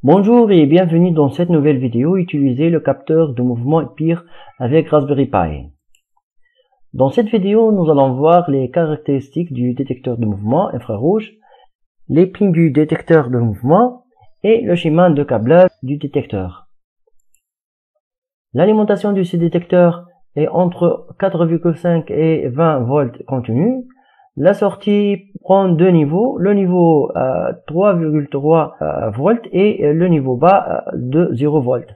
Bonjour et bienvenue dans cette nouvelle vidéo. Utiliser le capteur de mouvement EPIR avec Raspberry Pi. Dans cette vidéo, nous allons voir les caractéristiques du détecteur de mouvement infrarouge, les pins du détecteur de mouvement et le schéma de câblage du détecteur. L'alimentation de ce détecteur est entre 4,5 et 20 volts continu. La sortie prend deux niveaux, le niveau 3,3 volts et le niveau bas de 0 volts.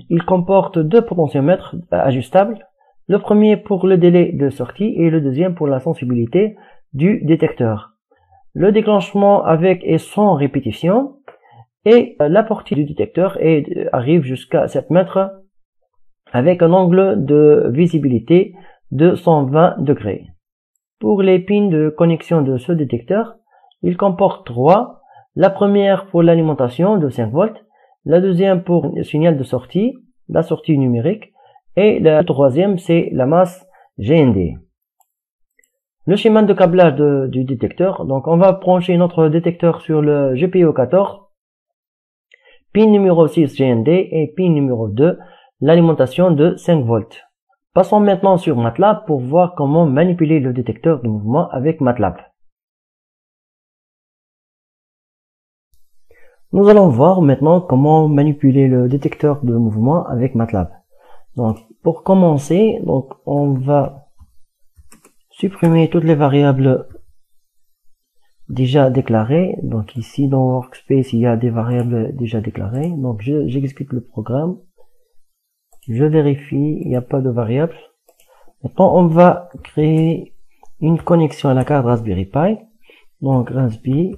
Il comporte deux potentiomètres ajustables, le premier pour le délai de sortie et le deuxième pour la sensibilité du détecteur. Le déclenchement avec et sans répétition et la portée du détecteur arrive jusqu'à 7 mètres avec un angle de visibilité de 120 degrés. Pour les pins de connexion de ce détecteur, il comporte trois. La première pour l'alimentation de 5 volts, la deuxième pour le signal de sortie, la sortie numérique, et la troisième c'est la masse GND. Le schéma de câblage du détecteur, donc on va brancher notre détecteur sur le GPIO 14, pin numéro 6 GND et pin numéro 2, l'alimentation de 5 volts. Passons maintenant sur MATLAB pour voir comment manipuler le détecteur de mouvement avec MATLAB. Nous allons voir maintenant comment manipuler le détecteur de mouvement avec MATLAB. Donc, pour commencer, on va supprimer toutes les variables déjà déclarées. Donc ici dans Workspace, il y a des variables déjà déclarées. Donc j'exécute le programme. Je vérifie, il n'y a pas de variable. Maintenant, on va créer une connexion à la carte Raspberry Pi. Donc, Raspberry.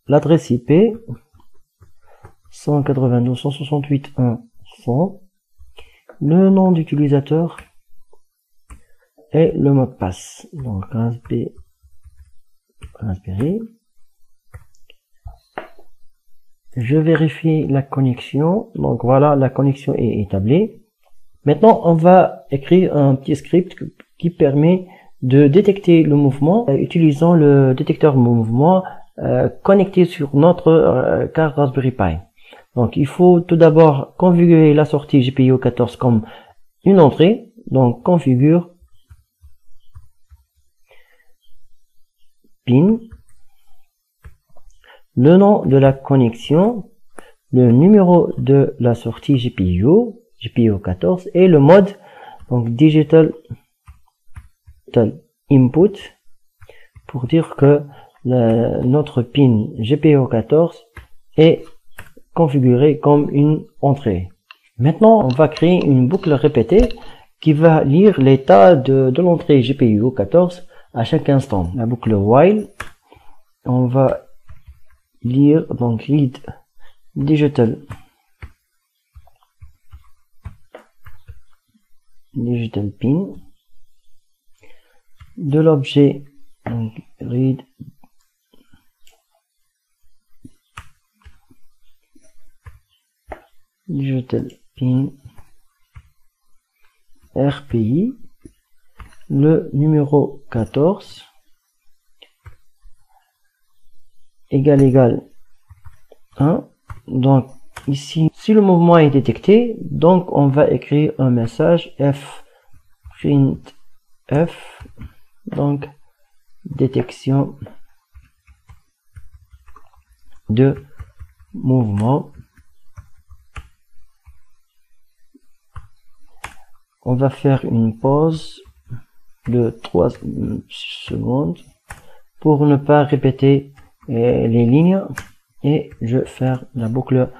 L'adresse IP 192.168.1.100. Le nom d'utilisateur et le mot de passe. Donc, Raspberry. Je vérifie la connexion. Donc voilà, la connexion est établie. Maintenant, on va écrire un petit script qui permet de détecter le mouvement utilisant le détecteur de mouvement connecté sur notre carte Raspberry Pi. Donc il faut tout d'abord configurer la sortie GPIO 14 comme une entrée. Donc configure pin, le nom de la connexion, le numéro de la sortie GPIO 14 et le mode, donc digital input, pour dire que notre pin GPIO 14 est configuré comme une entrée. Maintenant, on va créer une boucle répétée qui va lire l'état de l'entrée GPIO 14 à chaque instant. La boucle while, on va lire donc read digital pin de l'objet read digital pin RPI, le numéro 14 égale 1. Donc ici, si le mouvement est détecté, donc on va écrire un message printf, donc détection de mouvement. On va faire une pause de 3 secondes pour ne pas répéter les lignes et je vais faire la boucle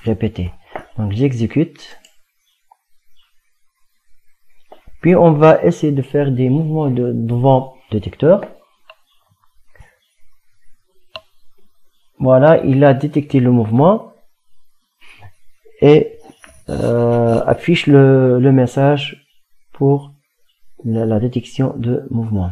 répétée. Donc j'exécute. Puis on va essayer de faire des mouvements devant le détecteur. Voilà, il a détecté le mouvement et affiche le message pour la détection de mouvement.